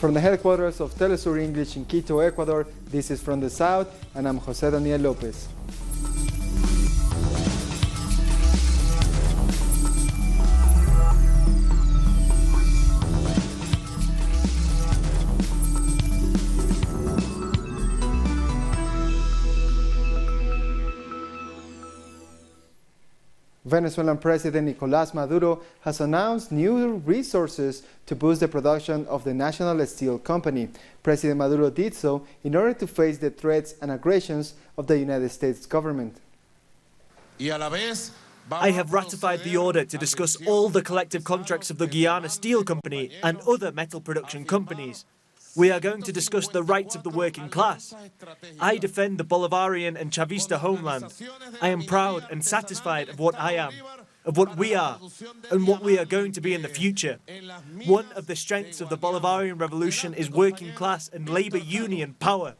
From the headquarters of Telesur English in Quito, Ecuador, this is From the South, and I'm Jose Daniel Lopez. Venezuelan President Nicolas Maduro has announced new resources to boost the production of the national steel company. President Maduro did so in order to face the threats and aggressions of the United States government. I have ratified the order to discuss all the collective contracts of the Guyana Steel Company and other metal production companies. We are going to discuss the rights of the working class. I defend the Bolivarian and Chavista homeland. I am proud and satisfied of what I am, of what we are, and what we are going to be in the future. One of the strengths of the Bolivarian revolution is working class and labor union power.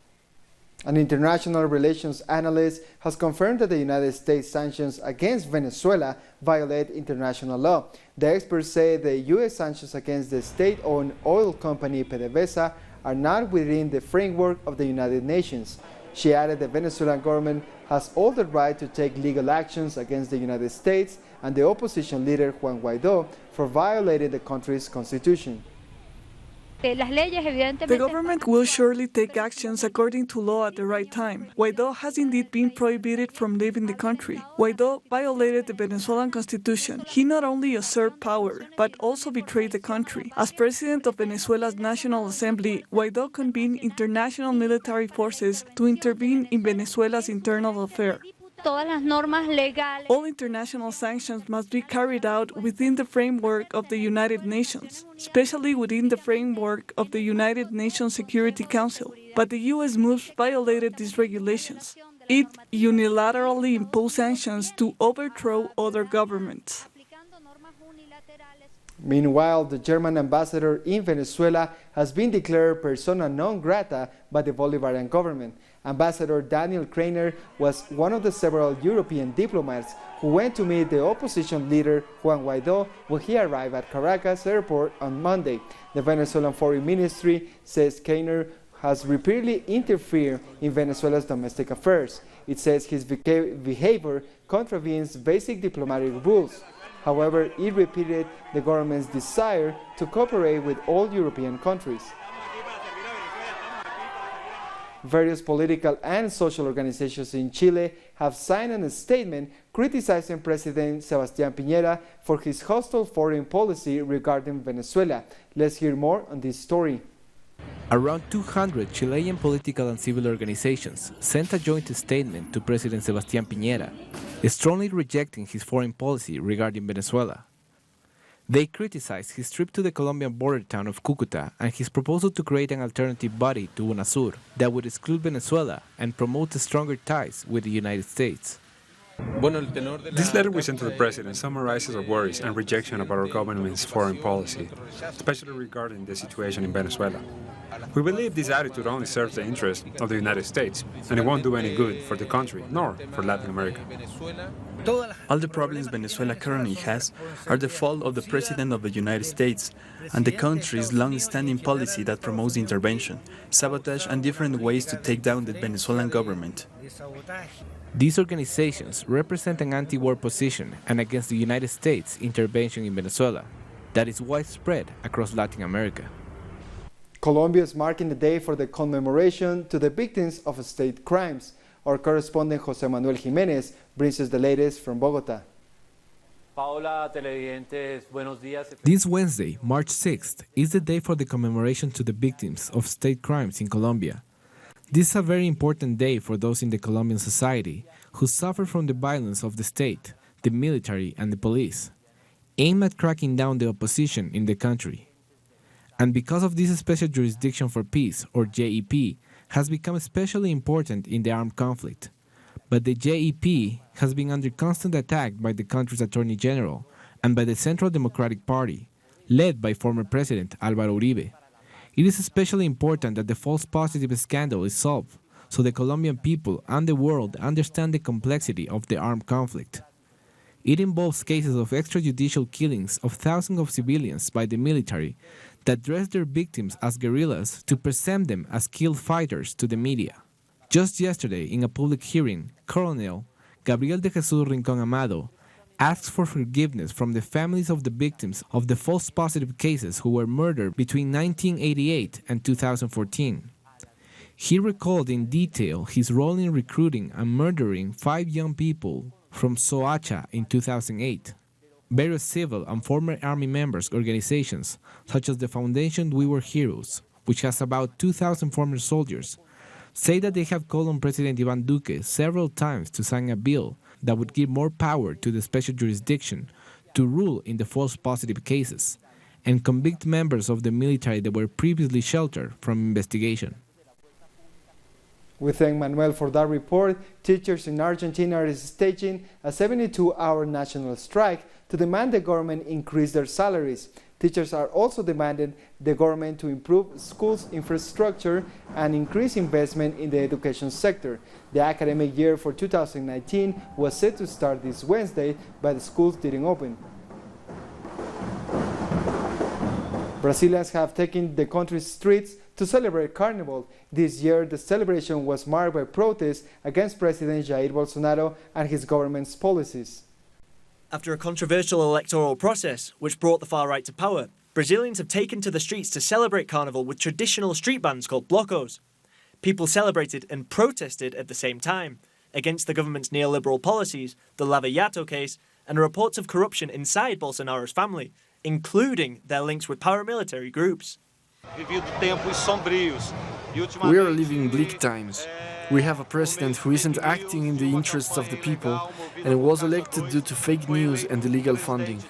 An international relations analyst has confirmed that the United States sanctions against Venezuela violate international law. The experts say the U.S. sanctions against the state-owned oil company PDVSA are not within the framework of the United Nations. She added the Venezuelan government has all the right to take legal actions against the United States and the opposition leader Juan Guaidó for violating the country's constitution. The government will surely take actions according to law at the right time. Guaidó has indeed been prohibited from leaving the country. Guaidó violated the Venezuelan constitution. He not only usurped power, but also betrayed the country. As president of Venezuela's National Assembly, Guaidó convened international military forces to intervene in Venezuela's internal affairs. All international sanctions must be carried out within the framework of the United Nations, especially within the framework of the United Nations Security Council. But the U.S. moves violated these regulations. It unilaterally imposed sanctions to overthrow other governments. Meanwhile, the German ambassador in Venezuela has been declared persona non grata by the Bolivarian government. Ambassador Daniel Krainer was one of the several European diplomats who went to meet the opposition leader Juan Guaidó when he arrived at Caracas airport on Monday. The Venezuelan Foreign Ministry says Krainer has repeatedly interfered in Venezuela's domestic affairs. It says his behavior contravenes basic diplomatic rules. However, it repeated the government's desire to cooperate with all European countries. Various political and social organizations in Chile have signed a statement criticizing President Sebastián Piñera for his hostile foreign policy regarding Venezuela. Let's hear more on this story. Around 200 Chilean political and civil organizations sent a joint statement to President Sebastián Piñera, strongly rejecting his foreign policy regarding Venezuela. They criticized his trip to the Colombian border town of Cúcuta and his proposal to create an alternative body to UNASUR that would exclude Venezuela and promote stronger ties with the United States. This letter we sent to the President summarizes our worries and rejection of our government's foreign policy, especially regarding the situation in Venezuela. We believe this attitude only serves the interests of the United States, and it won't do any good for the country, nor for Latin America. All the problems Venezuela currently has are the fault of the President of the United States and the country's long-standing policy that promotes intervention, sabotage, and different ways to take down the Venezuelan government. These organizations represent an anti-war position and against the United States intervention in Venezuela that is widespread across Latin America. Colombia is marking the day for the commemoration to the victims of state crimes. Our correspondent Jose Manuel Jimenez brings us the latest from Bogota. This Wednesday, March 6th, is the day for the commemoration to the victims of state crimes in Colombia. This is a very important day for those in the Colombian society who suffer from the violence of the state, the military, and the police, aimed at cracking down the opposition in the country. And because of this Special Jurisdiction for Peace, or JEP, has become especially important in the armed conflict. But the JEP has been under constant attack by the country's Attorney General and by the Central Democratic Party, led by former President Álvaro Uribe. It is especially important that the false positive scandal is solved, so the Colombian people and the world understand the complexity of the armed conflict. It involves cases of extrajudicial killings of thousands of civilians by the military that dress their victims as guerrillas to present them as skilled fighters to the media. Just yesterday, in a public hearing, Colonel Gabriel de Jesús Rincón Amado asked for forgiveness from the families of the victims of the false positive cases who were murdered between 1988 and 2014. He recalled in detail his role in recruiting and murdering 5 young people from Soacha in 2008. Various civil and former army members' organizations, such as the Foundation We Were Heroes, which has about 2,000 former soldiers, say that they have called on President Iván Duque several times to sign a bill that would give more power to the special jurisdiction to rule in the false positive cases and convict members of the military that were previously sheltered from investigation. We thank Manuel for that report. Teachers in Argentina are staging a 72-hour national strike to demand the government increase their salaries. Teachers are also demanding the government to improve schools' infrastructure and increase investment in the education sector. The academic year for 2019 was set to start this Wednesday, but the schools didn't open. Brazilians have taken the country's streets to celebrate Carnival. This year, the celebration was marked by protests against President Jair Bolsonaro and his government's policies. After a controversial electoral process, which brought the far right to power, Brazilians have taken to the streets to celebrate Carnival with traditional street bands called blocos. People celebrated and protested at the same time against the government's neoliberal policies, the Lava Jato case, and reports of corruption inside Bolsonaro's family, including their links with paramilitary groups. We are living bleak times. We have a president who isn't acting in the interests of the people and was elected due to fake news and illegal funding.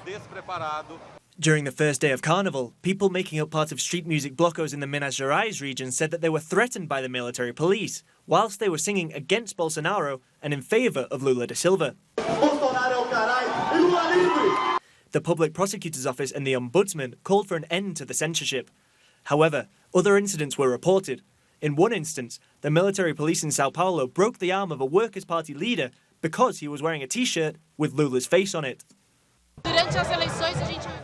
During the first day of Carnival, people making up part of street music blocos in the Minas Gerais region said that they were threatened by the military police, whilst they were singing against Bolsonaro and in favour of Lula da Silva. The Public Prosecutor's Office and the Ombudsman called for an end to the censorship. However, other incidents were reported. In one instance, the military police in Sao Paulo broke the arm of a Workers' Party leader because he was wearing a t-shirt with Lula's face on it.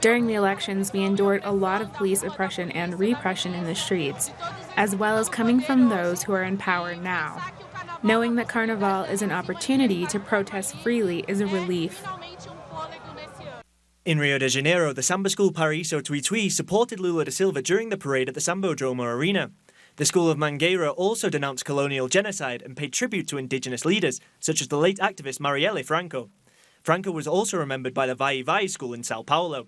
During the elections, we endured a lot of police oppression and repression in the streets, as well as coming from those who are in power now. Knowing that Carnival is an opportunity to protest freely is a relief. In Rio de Janeiro, the samba school Paraíso Tuiutui supported Lula da Silva during the parade at the Sambodromo Arena. The school of Mangueira also denounced colonial genocide and paid tribute to indigenous leaders, such as the late activist Mariela Franco. Franco was also remembered by the Vai Vai school in Sao Paulo.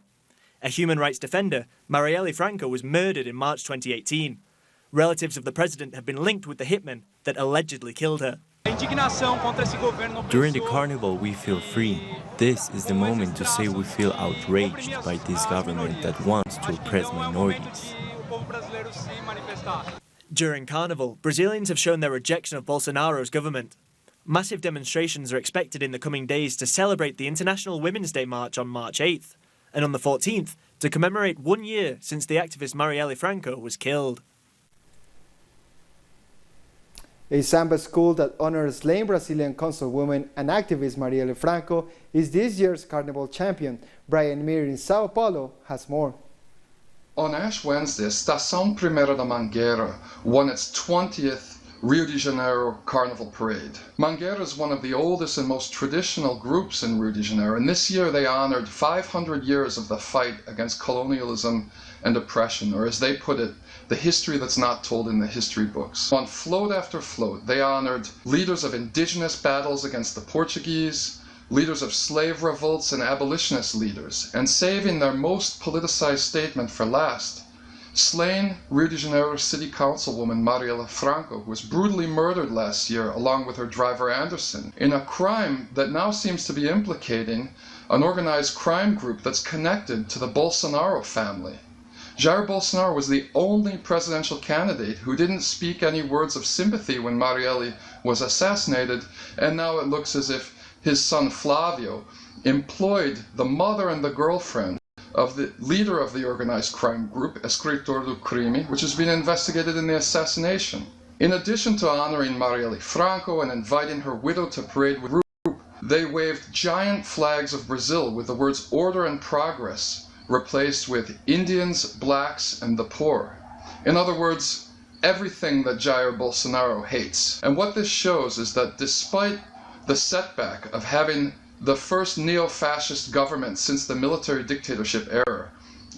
A human rights defender, Mariela Franco was murdered in March 2018. Relatives of the president have been linked with the hitman that allegedly killed her. During the carnival, we feel free. This is the moment to say we feel outraged by this government that wants to oppress minorities. During Carnival, Brazilians have shown their rejection of Bolsonaro's government. Massive demonstrations are expected in the coming days to celebrate the International Women's Day March on March 8th, and on the 14th to commemorate 1 year since the activist Mariela Franco was killed. A samba school that honors slain Brazilian councilwoman and activist Mariela Franco is this year's Carnival champion. Brian Mir in Sao Paulo has more. On Ash Wednesday, Estação Primeira da Mangueira won its 20th Rio de Janeiro Carnival Parade. Mangueira is one of the oldest and most traditional groups in Rio de Janeiro, and this year they honored 500 years of the fight against colonialism and oppression, or as they put it, the history that's not told in the history books. On float after float, they honored leaders of indigenous battles against the Portuguese, leaders of slave revolts and abolitionist leaders, and saving their most politicized statement for last, slain Rio de Janeiro City Councilwoman Mariela Franco, who was brutally murdered last year along with her driver Anderson, in a crime that now seems to be implicating an organized crime group that's connected to the Bolsonaro family. Jair Bolsonaro was the only presidential candidate who didn't speak any words of sympathy when Marielle was assassinated, and now it looks as if his son Flavio employed the mother and the girlfriend of the leader of the organized crime group, Escritor do Crime, which has been investigated in the assassination. In addition to honoring Marielle Franco and inviting her widow to parade with the group, They waved giant flags of Brazil with the words order and progress replaced with Indians, blacks, and the poor. In other words, everything that Jair Bolsonaro hates. And what this shows is that despite the setback of having the first neo-fascist government since the military dictatorship era,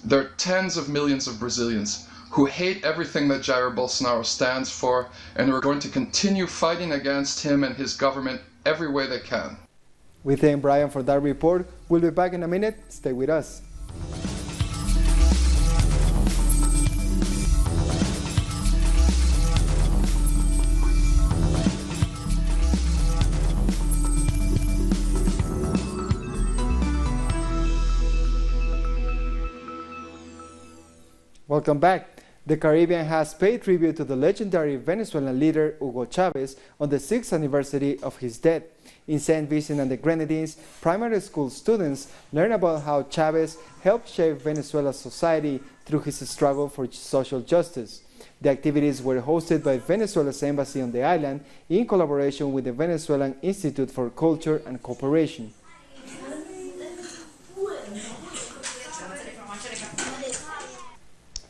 there are tens of millions of Brazilians who hate everything that Jair Bolsonaro stands for and who are going to continue fighting against him and his government every way they can. We thank Brian for that report. We'll be back in a minute. Stay with us. Welcome back. The Caribbean has paid tribute to the legendary Venezuelan leader Hugo Chavez on the 6th anniversary of his death. In St. Vincent and the Grenadines, primary school students learn about how Chavez helped shape Venezuela's society through his struggle for social justice. The activities were hosted by Venezuela's embassy on the island in collaboration with the Venezuelan Institute for Culture and Cooperation.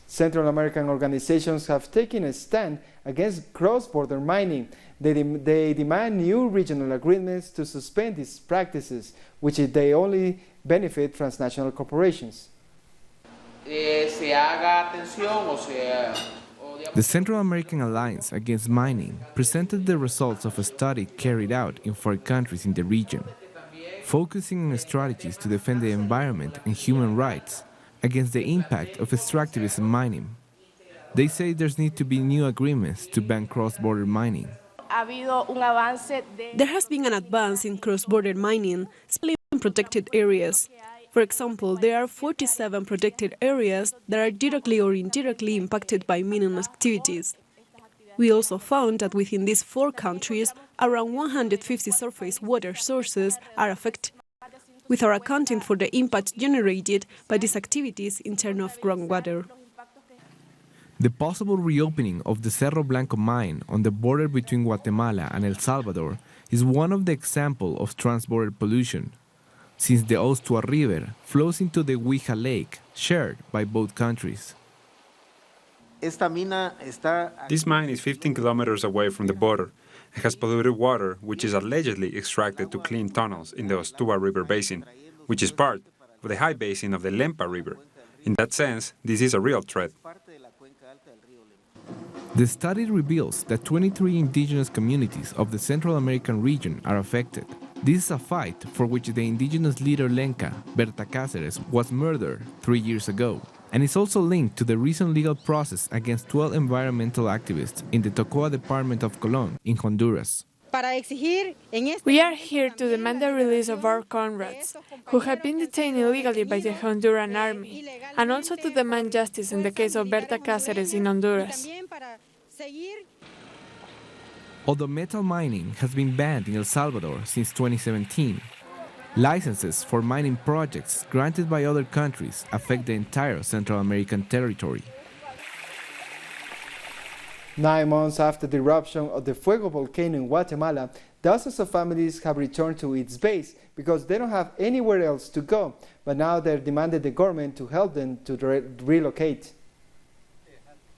Central American organizations have taken a stand against cross-border mining. They demand new regional agreements to suspend these practices, which they only benefit transnational corporations. The Central American Alliance Against Mining presented the results of a study carried out in 4 countries in the region, focusing on strategies to defend the environment and human rights against the impact of extractivism mining. They say there's need to be new agreements to ban cross-border mining. There has been an advance in cross-border mining, especially in protected areas. For example, there are 47 protected areas that are directly or indirectly impacted by mining activities. We also found that within these 4 countries, around 150 surface water sources are affected, without accounting for the impact generated by these activities in terms of groundwater. The possible reopening of the Cerro Blanco mine on the border between Guatemala and El Salvador is one of the examples of transborder pollution, since the Ostua River flows into the Huija Lake, shared by both countries. This mine is 15 kilometers away from the border and has polluted water, which is allegedly extracted to clean tunnels in the Ostua River basin, which is part of the high basin of the Lempa River. In that sense, this is a real threat. The study reveals that 23 indigenous communities of the Central American region are affected. This is a fight for which the indigenous leader Lenca, Berta Cáceres, was murdered 3 years ago, and is also linked to the recent legal process against 12 environmental activists in the Tocoa department of Colón in Honduras. We are here to demand the release of our comrades, who have been detained illegally by the Honduran army, and also to demand justice in the case of Berta Cáceres in Honduras. Although metal mining has been banned in El Salvador since 2017, licenses for mining projects granted by other countries affect the entire Central American territory. 9 months after the eruption of the Fuego volcano in Guatemala, dozens of families have returned to its base because they don't have anywhere else to go, but now they're demanding the government to help them to relocate.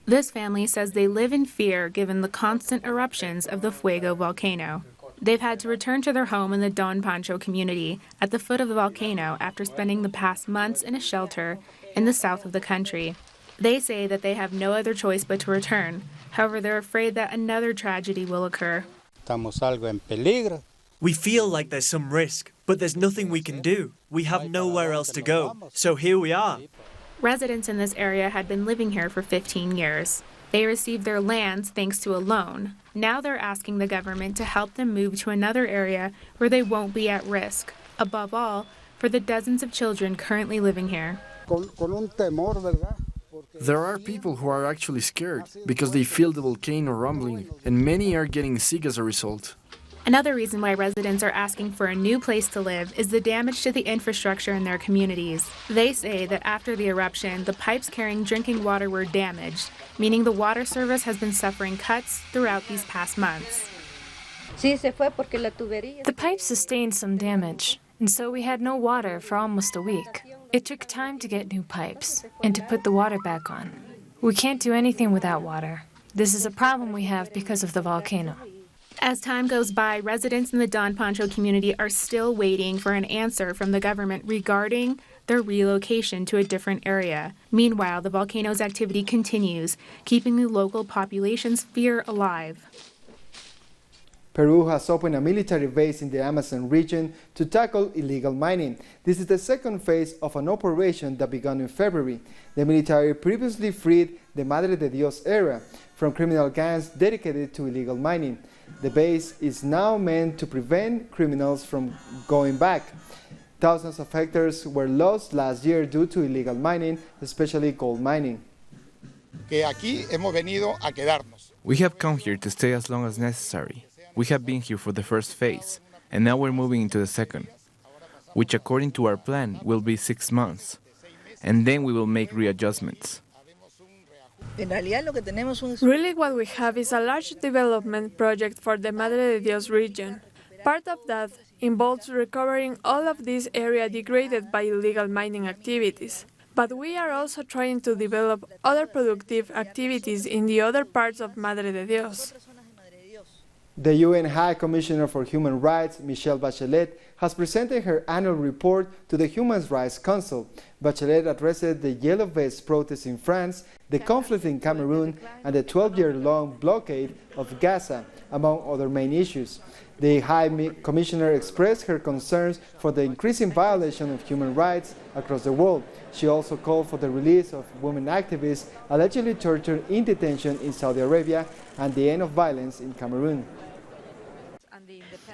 This family says they live in fear given the constant eruptions of the Fuego volcano. They've had to return to their home in the Don Pancho community at the foot of the volcano after spending the past months in a shelter in the south of the country. They say that they have no other choice but to return. However, they're afraid that another tragedy will occur. We feel like there's some risk, but there's nothing we can do. We have nowhere else to go, so here we are. Residents in this area had been living here for 15 years. They received their lands thanks to a loan. Now they're asking the government to help them move to another area where they won't be at risk. Above all, for the dozens of children currently living here. There are people who are actually scared because they feel the volcano rumbling, and many are getting sick as a result. Another reason why residents are asking for a new place to live is the damage to the infrastructure in their communities. They say that after the eruption, the pipes carrying drinking water were damaged, meaning the water service has been suffering cuts throughout these past months. The pipe sustained some damage, and so we had no water for almost a week. It took time to get new pipes and to put the water back on. We can't do anything without water. This is a problem we have because of the volcano. As time goes by, residents in the Don Pancho community are still waiting for an answer from the government regarding their relocation to a different area. Meanwhile, the volcano's activity continues, keeping the local population's fear alive. Peru has opened a military base in the Amazon region to tackle illegal mining. This is the second phase of an operation that began in February. The military previously freed the Madre de Dios area from criminal gangs dedicated to illegal mining. The base is now meant to prevent criminals from going back. Thousands of hectares were lost last year due to illegal mining, especially gold mining. We have come here to stay as long as necessary. We have been here for the first phase, and now we're moving into the second, which according to our plan will be 6 months, and then we will make readjustments. Really what we have is a large development project for the Madre de Dios region. Part of that involves recovering all of this area degraded by illegal mining activities. But we are also trying to develop other productive activities in the other parts of Madre de Dios. The UN High Commissioner for Human Rights, Michelle Bachelet, has presented her annual report to the Human Rights Council. Bachelet addressed the Yellow Vest protests in France, the conflict in Cameroon, and the 12-year-long blockade of Gaza, among other main issues. The High Commissioner expressed her concerns for the increasing violation of human rights across the world. She also called for the release of women activists allegedly tortured in detention in Saudi Arabia and the end of violence in Cameroon.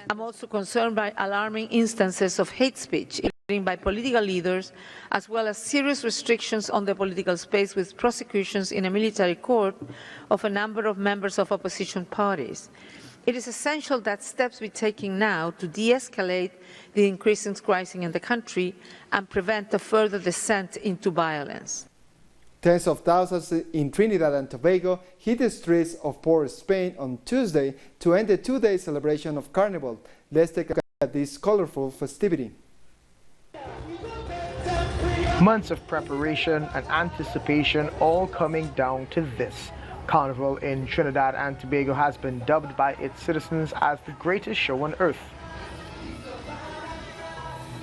I'm also concerned by alarming instances of hate speech, including by political leaders, as well as serious restrictions on the political space with prosecutions in a military court of a number of members of opposition parties. It is essential that steps be taken now to de-escalate the increasing crisis in the country and prevent a further descent into violence. Tens of thousands in Trinidad and Tobago hit the streets of Port Spain on Tuesday to end the two-day celebration of Carnival. Let's take a look at this colorful festivity. Months of preparation and anticipation all coming down to this. Carnival in Trinidad and Tobago has been dubbed by its citizens as the greatest show on earth.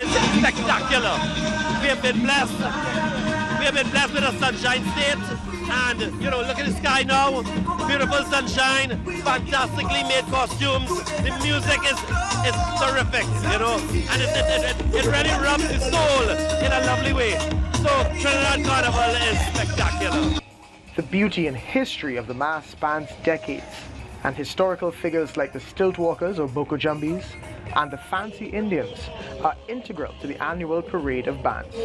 It's spectacular. We have been blessed. We have been blessed with a sunshine state, and look at the sky now. Beautiful sunshine, fantastically made costumes. The music is terrific, and it really rubs the soul in a lovely way. So Trinidad Carnival is spectacular. The beauty and history of the mass spans decades, and historical figures like the stilt walkers or Boko Jumbies and the fancy Indians are integral to the annual parade of bands.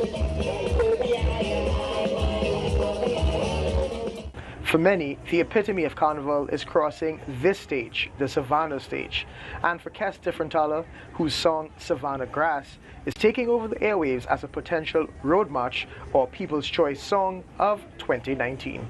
For many, the epitome of Carnival is crossing this stage, the Savannah stage, and for Kes Differentala, whose song Savannah Grass is taking over the airwaves as a potential road march or People's Choice Song of 2019.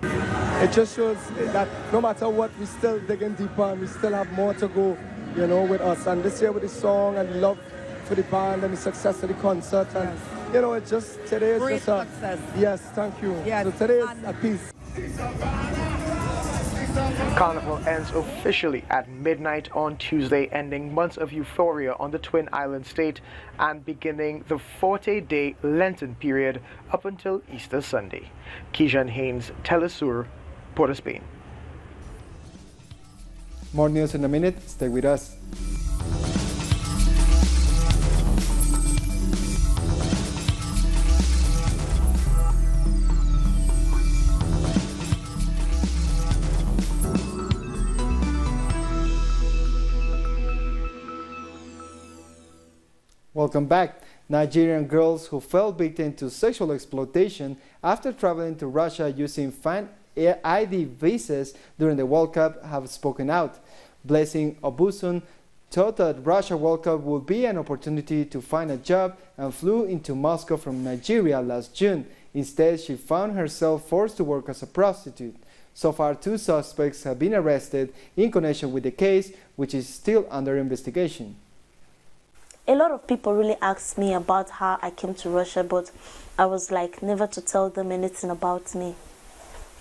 It just shows that no matter what, we're still digging deeper and we still have more to go, with us. And this year with the song and love for the band and the success of the concert. And, it's just, today is just a... Success. Yes, thank you. Yes. So today is a piece. Carnival ends officially at midnight on Tuesday, ending months of euphoria on the Twin Island state and beginning the 40-day Lenten period up until Easter Sunday. Kijan Haynes, Telesur, Port of Spain. More news in a minute. Stay with us. Welcome back. Nigerian girls who fell victim to sexual exploitation after traveling to Russia using fan ID visas during the World Cup have spoken out. Blessing Obusun thought that Russia World Cup would be an opportunity to find a job and flew into Moscow from Nigeria last June. Instead, she found herself forced to work as a prostitute. So far, 2 suspects have been arrested in connection with the case, which is still under investigation. A lot of people really asked me about how I came to Russia, but I was like never to tell them anything about me.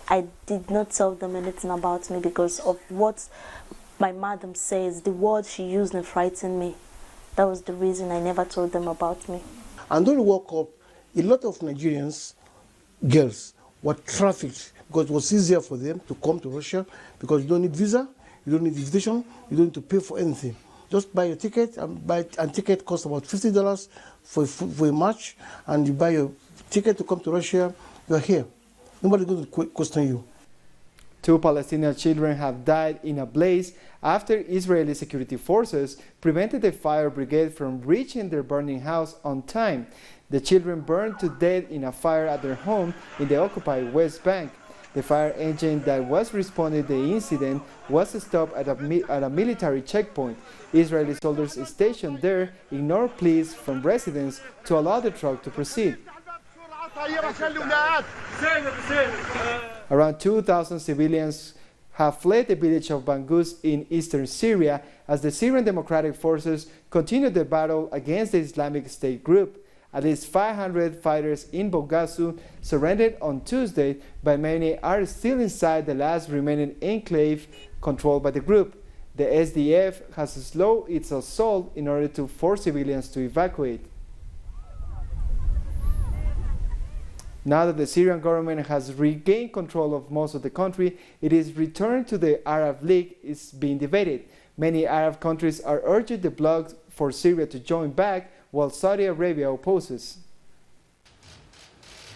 I did not tell them anything about me because of what my madam says, the word she used and frightened me. That was the reason I never told them about me. And when we woke up, a lot of Nigerians, girls, were trafficked because it was easier for them to come to Russia because you don't need visa, you don't need invitation, you don't need to pay for anything. Just buy your ticket, and ticket costs about $50 for a match, and you buy your ticket to come to Russia, you're here. Nobody's going to question you. 2 Palestinian children have died in a blaze after Israeli security forces prevented the fire brigade from reaching their burning house on time. The children burned to death in a fire at their home in the occupied West Bank. The fire engine that was responding to the incident was stopped at a military checkpoint. Israeli soldiers stationed there ignored pleas from residents to allow the truck to proceed. Around 2,000 civilians have fled the village of Bangus in eastern Syria as the Syrian Democratic Forces continue the battle against the Islamic State group. At least 500 fighters in Bogasu surrendered on Tuesday, but many are still inside the last remaining enclave controlled by the group. The SDF has slowed its assault in order to force civilians to evacuate. Now that the Syrian government has regained control of most of the country, its return to the Arab League is being debated. Many Arab countries are urging the bloc for Syria to join back, while Saudi Arabia opposes.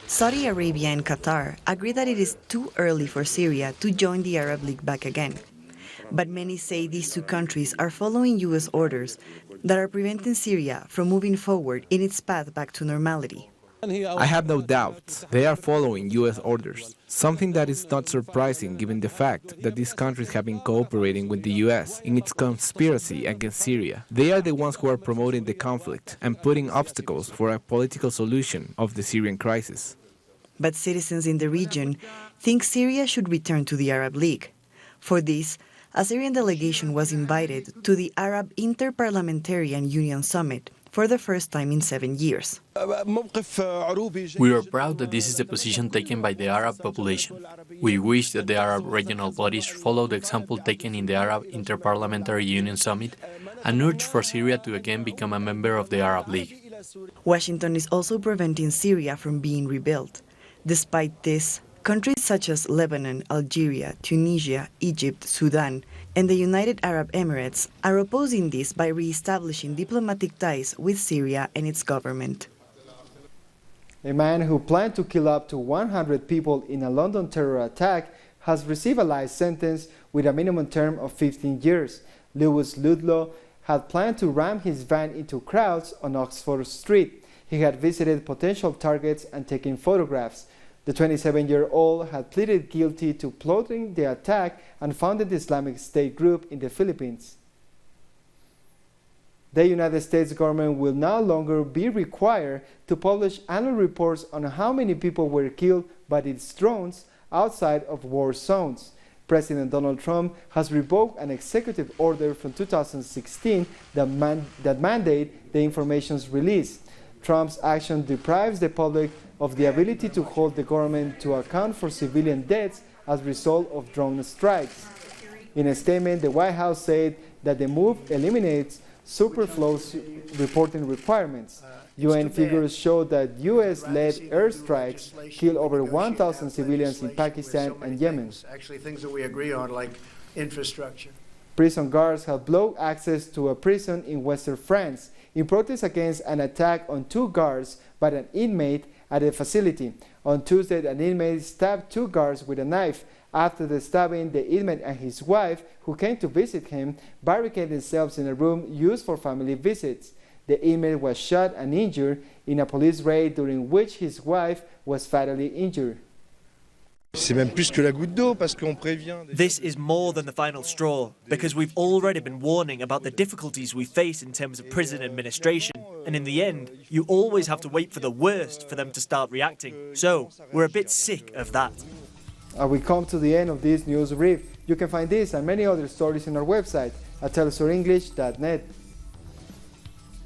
Saudi Arabia and Qatar agree that it is too early for Syria to join the Arab League back again. But many say these 2 countries are following U.S. orders that are preventing Syria from moving forward in its path back to normality. I have no doubt they are following U.S. orders, something that is not surprising given the fact that these countries have been cooperating with the U.S. in its conspiracy against Syria. They are the ones who are promoting the conflict and putting obstacles for a political solution of the Syrian crisis. But citizens in the region think Syria should return to the Arab League. For this, a Syrian delegation was invited to the Arab Interparliamentarian Union Summit for the first time in 7 years. We are proud that this is the position taken by the Arab population. We wish that the Arab regional bodies follow the example taken in the Arab Interparliamentary Union Summit and urge for Syria to again become a member of the Arab League. Washington is also preventing Syria from being rebuilt. Despite this, countries such as Lebanon, Algeria, Tunisia, Egypt, Sudan, and the United Arab Emirates are opposing this by re-establishing diplomatic ties with Syria and its government. A man who planned to kill up to 100 people in a London terror attack has received a life sentence with a minimum term of 15 years. Lewis Ludlow had planned to ram his van into crowds on Oxford Street. He had visited potential targets and taken photographs. The 27-year-old had pleaded guilty to plotting the attack and founded the Islamic State group in the Philippines. The United States government will no longer be required to publish annual reports on how many people were killed by its drones outside of war zones. President Donald Trump has revoked an executive order from 2016 that mandate the information's release. Trump's action deprives the public of the ability to hold the government to account for civilian deaths as a result of drone strikes. In a statement, the White House said that the move eliminates superfluous reporting requirements. UN figures show that U.S.-led airstrikes killed over 1,000 civilians in Pakistan and Yemen. Actually, things that we agree on, like infrastructure. Prison guards have blocked access to a prison in western France in protest against an attack on 2 guards by an inmate at the facility. On Tuesday, an inmate stabbed 2 guards with a knife. After the stabbing, the inmate and his wife, who came to visit him, barricaded themselves in a room used for family visits. The inmate was shot and injured in a police raid during which his wife was fatally injured. This is more than the final straw, because we've already been warning about the difficulties we face in terms of prison administration, and in the end, you always have to wait for the worst for them to start reacting. So, we're a bit sick of that. We come to the end of this news brief. You can find this and many other stories in our website at telesurenglish.net.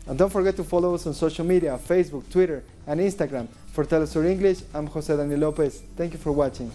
And don't forget to follow us on social media, Facebook, Twitter, and Instagram. For Telesur English, I'm Jose Daniel Lopez. Thank you for watching.